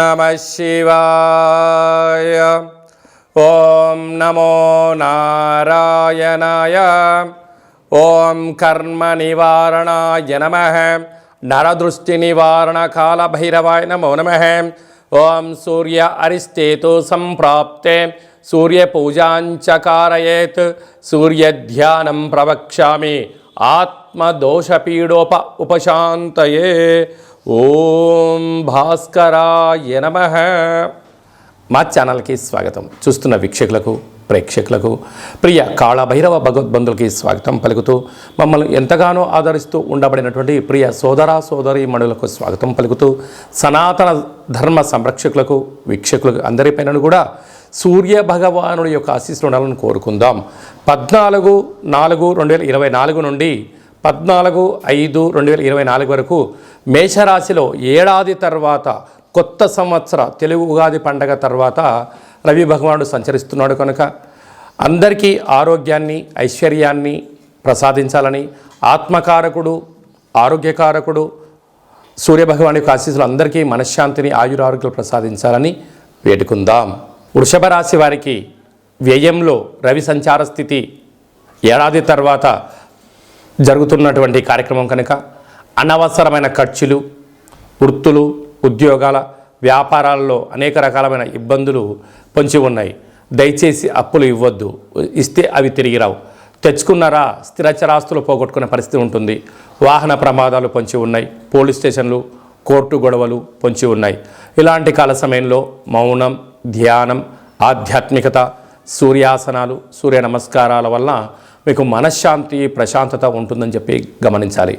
नमः शिवाय। ओम नमो नारायणाय। ओम कर्म निवारणाय नमः। नरदृष्टि निवारण काल भैरवाय नमो नमः। ओम सूर्य अरिष्टेतु संप्राप्ते सूर्य पूजांच कारयेत्। सूर्य ध्यानं प्रवक्ष्यामि आत्मदोषपीडोप उपशान्तये। ఓం భాస్కరాయ నమః। మా ఛానల్కి స్వాగతం। చూస్తున్న వీక్షకులకు ప్రేక్షకులకు ప్రియ కాళభైరవ భగవద్బంధులకి స్వాగతం పలుకుతూ మమ్మల్ని ఎంతగానో ఆదరిస్తూ ఉండబడినటువంటి ప్రియ సోదర సోదరీమణులకు స్వాగతం పలుకుతూ సనాతన ధర్మ సంరక్షకులకు వీక్షకులకు అందరిపైన కూడా సూర్య భగవానుడి యొక్క ఆశీస్సులు ఉండాలని కోరుకుందాం। 14/4/2024 నుండి 14/5/2024 వరకు మేషరాశిలో ఏడాది తర్వాత కొత్త సంవత్సర తెలుగు ఉగాది పండగ తర్వాత రవి భగవానుడు సంచరిస్తున్నాడు కనుక అందరికీ ఆరోగ్యాన్ని ఐశ్వర్యాన్ని ప్రసాదించాలని ఆత్మకారకుడు ఆరోగ్యకారకుడు సూర్యభగవాని యొక్క ఆశీస్సులు అందరికీ మనశ్శాంతిని ఆయురారోగ్యాలు ప్రసాదించాలని వేడుకుందాం। వృషభ రాశి వారికి వ్యయంలో రవి సంచార స్థితి ఏడాది తర్వాత జరుగుతున్నటువంటి కార్యక్రమం కనుక అనవసరమైన ఖర్చులు వృత్తులు ఉద్యోగాల వ్యాపారాల్లో అనేక రకాలమైన ఇబ్బందులు పొంచి ఉన్నాయి। దయచేసి అప్పులు ఇవ్వద్దు, ఇస్తే అవి తిరిగి రావు। తెచ్చుకున్నారా స్థిరచరాస్తులు పోగొట్టుకునే పరిస్థితి ఉంటుంది। వాహన ప్రమాదాలు పొంచి ఉన్నాయి। పోలీస్ స్టేషన్లు కోర్టు గొడవలు పొంచి ఉన్నాయి। ఇలాంటి కాల సమయంలో మౌనం ధ్యానం ఆధ్యాత్మికత సూర్యాసనాలు సూర్య నమస్కారాల వల్ల మీకు మనశ్శాంతి ప్రశాంతత ఉంటుందని చెప్పి గమనించాలి।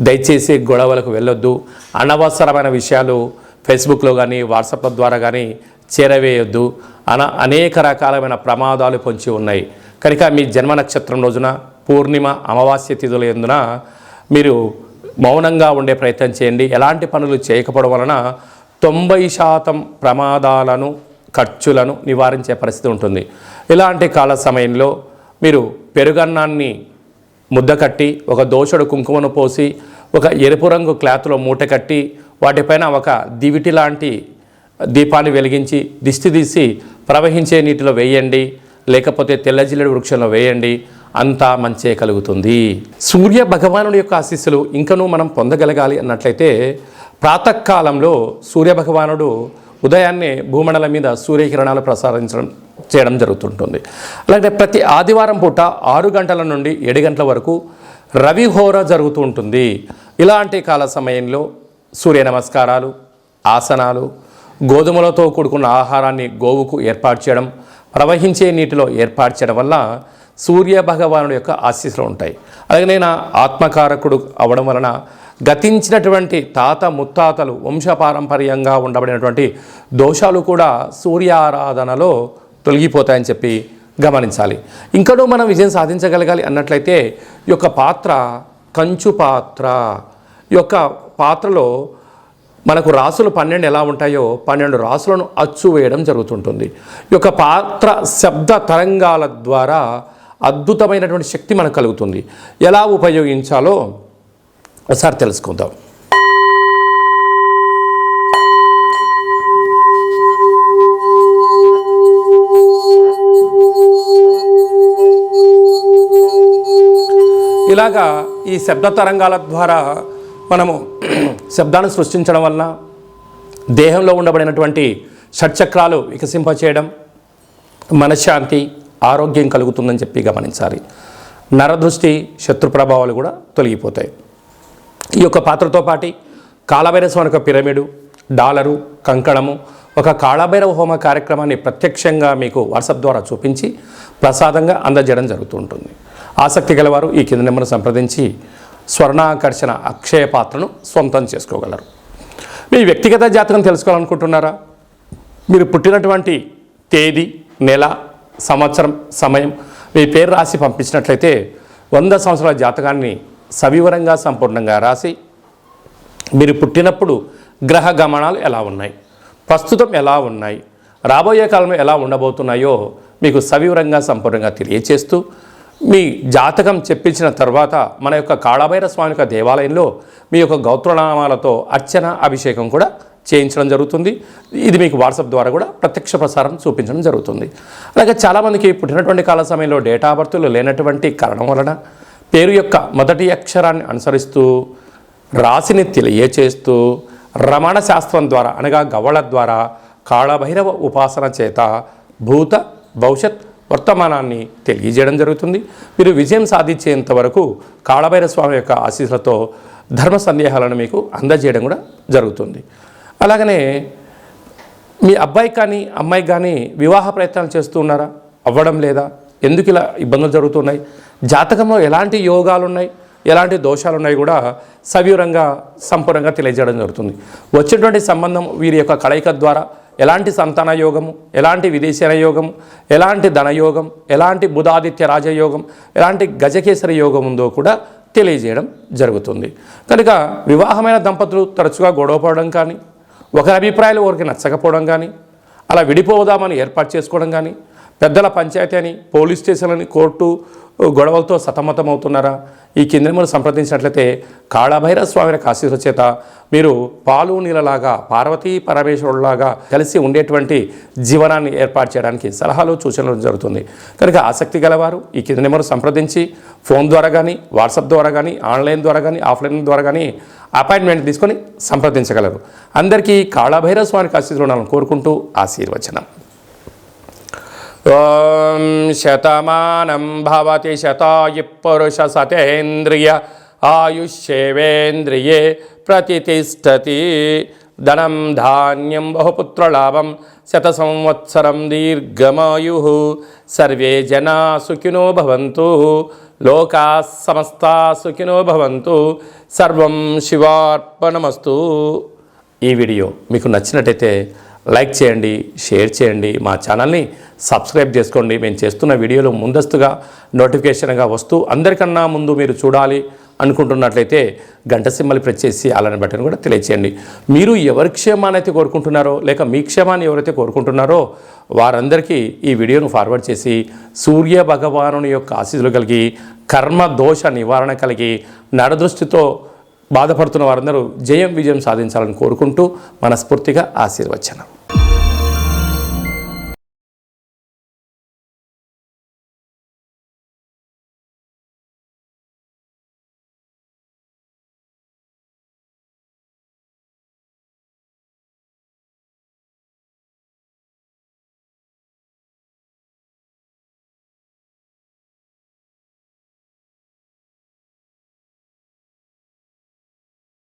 దయచేసి గొడవలకు వెళ్ళొద్దు। అనవసరమైన విషయాలు ఫేస్బుక్లో కానీ వాట్సాప్ల ద్వారా కానీ చేరవేయొద్దు। అనేక రకాలమైన ప్రమాదాలు పొంచి ఉన్నాయి కనుక మీ జన్మ నక్షత్రం రోజున పూర్ణిమ అమావాస్య తిథుల యందున మీరు మౌనంగా ఉండే ప్రయత్నం చేయండి। ఎలాంటి పనులు చేయకపోవడం వలన 90% ప్రమాదాలను ఖర్చులను నివారించే పరిస్థితి ఉంటుంది। ఇలాంటి కాల సమయంలో మీరు పెరుగన్నాన్ని ముద్ద కట్టి ఒక దోషడు కుంకుమను పోసి ఒక ఎరుపు రంగు క్లాత్లో మూట కట్టి వాటిపైన ఒక దివిటి లాంటి దీపాన్ని వెలిగించి దిష్టి తీసి ప్రవహించే నీటిలో వేయండి, లేకపోతే తెల్ల జిల్లేడు వృక్షంలో వేయండి, అంతా మంచే కలుగుతుంది। సూర్య భగవానుడి యొక్క ఆశీస్సులు ఇంకనూ మనం పొందగలగాలి అన్నట్లయితే ప్రాతకాలంలో సూర్య భగవానుడు ఉదయాన్నే భూమండలం మీద సూర్యకిరణాలు చేయడం జరుగుతుంటుంది। అలాగే ప్రతి ఆదివారం పూట 6 గంటల నుండి 7 గంటల వరకు రవిహోర జరుగుతూ ఉంటుంది। ఇలాంటి కాల సమయంలో సూర్య నమస్కారాలు ఆసనాలు గోధుమలతో కూడుకున్న ఆహారాన్ని గోవుకు ఏర్పాటు చేయడం ప్రవహించే నీటిలో ఏర్పాటు చేయడం వల్ల సూర్య భగవానుడి యొక్క ఆశీస్సులు ఉంటాయి। అలాగే నేను ఆత్మకారకుడు అవడం వలన గతించినటువంటి తాత ముత్తాతలు వంశపారంపర్యంగా ఉండబడినటువంటి దోషాలు కూడా సూర్యారాధనలో తొలగిపోతాయని చెప్పి గమనించాలి। ఇంకనూ మనం విజయం సాధించగలగాలి అన్నట్లయితే ఈ యొక్క పాత్ర కంచు పాత్ర, ఈ యొక్క పాత్రలో మనకు రాసులు 12 ఎలా ఉంటాయో 12 రాసులను అచ్చు వేయడం జరుగుతుంటుంది। ఈ యొక్క పాత్ర శబ్ద తరంగాల ద్వారా అద్భుతమైనటువంటి శక్తి మనకు కలుగుతుంది। ఎలా ఉపయోగించాలో ఒకసారి తెలుసుకుందాం। ఇలాగా ఈ శబ్ద తరంగాల ద్వారా మనము శబ్దాన్ని సృష్టించడం వలన దేహంలో ఉండబడినటువంటి షట్చక్రాలు వికసింపచేయడం మనశ్శాంతి ఆరోగ్యం కలుగుతుందని చెప్పి గమనించాలి। నరదృష్టి శత్రు ప్రభావాలు కూడా తొలగిపోతాయి। ఈ యొక్క పాత్రతో పాటు కాళభైరవ స్వామి యొక్క పిరమిడు డాలరు కంకణము ఒక కాళభైరవ హోమ కార్యక్రమాన్ని ప్రత్యక్షంగా మీకు వాట్సాప్ ద్వారా చూపించి ప్రసాదంగా అందజేయడం జరుగుతూ ఉంటుంది। ఆసక్తి గలవారు ఈ కింద నెంబర్ను సంప్రదించి స్వర్ణాకర్షణ అక్షయ పాత్రను సొంతం చేసుకోగలరు। మీ వ్యక్తిగత జాతకం తెలుసుకోవాలనుకుంటున్నారా? మీరు పుట్టినటువంటి తేదీ నెల సంవత్సరం సమయం మీ పేరు రాసి పంపించినట్లయితే 100 సంవత్సరాల జాతకాన్ని సవివరంగా సంపూర్ణంగా రాసి మీరు పుట్టినప్పుడు గ్రహ గమనాలు ఎలా ఉన్నాయి, ప్రస్తుతం ఎలా ఉన్నాయి, రాబోయే కాలంలో ఎలా ఉండబోతున్నాయో మీకు సవివరంగా సంపూర్ణంగా తెలియచేస్తూ మీ జాతకం చెప్పించిన తర్వాత మన యొక్క కాళభైరవ స్వామి యొక్క దేవాలయంలో మీ యొక్క గోత్రనామాలతో అర్చన అభిషేకం కూడా చేయించడం జరుగుతుంది. ఇది మీకు వాట్సాప్ ద్వారా కూడా ప్రత్యక్ష ప్రసారం చూపించడం జరుగుతుంది. అలాగే చాలామందికి పుట్టినటువంటి కాల సమయంలో డేటా ఆఫ్ బర్త్లు లేనటువంటి కారణం వలన పేరు యొక్క మొదటి అక్షరాన్ని అనుసరిస్తూ రాశిని తెలియచేస్తూ రమణ శాస్త్రం ద్వారా అనగా గవ్వళ ద్వారా కాళభైరవ ఉపాసన చేత భూత భవిష్యత్ వర్తమానాన్ని తెలియజేయడం జరుగుతుంది. మీరు విజయం సాధించేంత వరకు కాళభైరవ స్వామి యొక్క ఆశీస్సులతో ధర్మ సందేహాలను మీకు అందజేయడం కూడా జరుగుతుంది. అలాగనే మీ అబ్బాయి కానీ అమ్మాయికి కానీ వివాహ ప్రయత్నాలు చేస్తూ ఉన్నారా? అవ్వడం లేదా? ఎందుకు ఇలా ఇబ్బందులు జరుగుతున్నాయి? జాతకంలో ఎలాంటి యోగాలు ఉన్నాయి, ఎలాంటి దోషాలు ఉన్నాయి కూడా సవివరంగా సంపూర్ణంగా తెలియజేయడం జరుగుతుంది. వచ్చేటువంటి సంబంధం వీరి యొక్క కలయిక ద్వారా ఎలాంటి సంతాన యోగము, ఎలాంటి విదేశీయ యోగము, ఎలాంటి ధనయోగం, ఎలాంటి బుధాదిత్య రాజయోగం, ఎలాంటి గజకేసరి యోగం ఉందో కూడా తెలియజేయడం జరుగుతుంది. కనుక వివాహమైన దంపతులు తరచుగా గొడవపడడం కానీ, ఒకరి అభిప్రాయాలు ఒకరికి నచ్చకపోవడం కానీ, అలా విడిపోదామని ఏర్పాటు చేసుకోవడం కానీ, పెద్దల పంచాయతీ అని, పోలీస్ స్టేషన్లని, కోర్టు గొడవలతో సతమతమవుతున్నారా? ఈ కింద మీరు సంప్రదించినట్లయితే కాళభైరవ స్వామి ఆశీస్సుల చేత మీరు పాలు నీళ్ళలాగా పార్వతీ పరమేశ్వరులాగా కలిసి ఉండేటువంటి జీవనాన్ని ఏర్పాటు చేయడానికి సలహాలు సూచనలు జరుగుతుంది. కనుక ఆసక్తి గలవారు ఈ కింద నెంబర్ సంప్రదించి ఫోన్ ద్వారా కానీ, వాట్సాప్ ద్వారా కానీ, ఆన్లైన్ ద్వారా కానీ, ఆఫ్లైన్ ద్వారా కానీ అపాయింట్మెంట్ తీసుకొని సంప్రదించగలరు. అందరికీ కాళభైరవ స్వామి ఆశీస్సులు ఉండాలని కోరుకుంటూ ఆశీర్వచనం. ఓం శతమానం భవతి శతాయు పురుష సతేంద్రియ ఆయుష్యేవేంద్రియే ప్రతిష్టతి. ధనం ధాన్యం బహుపుత్రలాభం శత సంవత్సరం దీర్ఘమాయు. సర్వే జనా సుఖినో భవంతు. లోకా సమస్తా సుఖినో భవంతు. సర్వం శివార్పణమస్తు. ఈ వీడియో మీకు నచ్చినట్టయితే లైక్ చేయండి, షేర్ చేయండి, మా ఛానల్ని సబ్స్క్రైబ్ చేసుకోండి. మేము చేస్తున్న వీడియోలు ముందస్తుగా నోటిఫికేషన్గా వస్తూ అందరికన్నా ముందు మీరు చూడాలి అనుకుంటున్నట్లయితే గంట సింబల్ ప్రెస్ చేసి అలానే బటన్ కూడా తెలియచేయండి. మీరు ఎవరి క్షేమాన్ని అయితే కోరుకుంటున్నారో లేక మీ క్షేమాన్ని ఎవరైతే కోరుకుంటున్నారో వారందరికీ ఈ వీడియోను ఫార్వర్డ్ చేసి సూర్య భగవానుని యొక్క ఆశీస్సులు కలిగి కర్మ దోష నివారణ కలిగి నరదృష్టితో బాధపడుతున్న వారందరూ విజయం సాధించాలని కోరుకుంటూ మనస్ఫూర్తిగా ఆశీర్వచనం.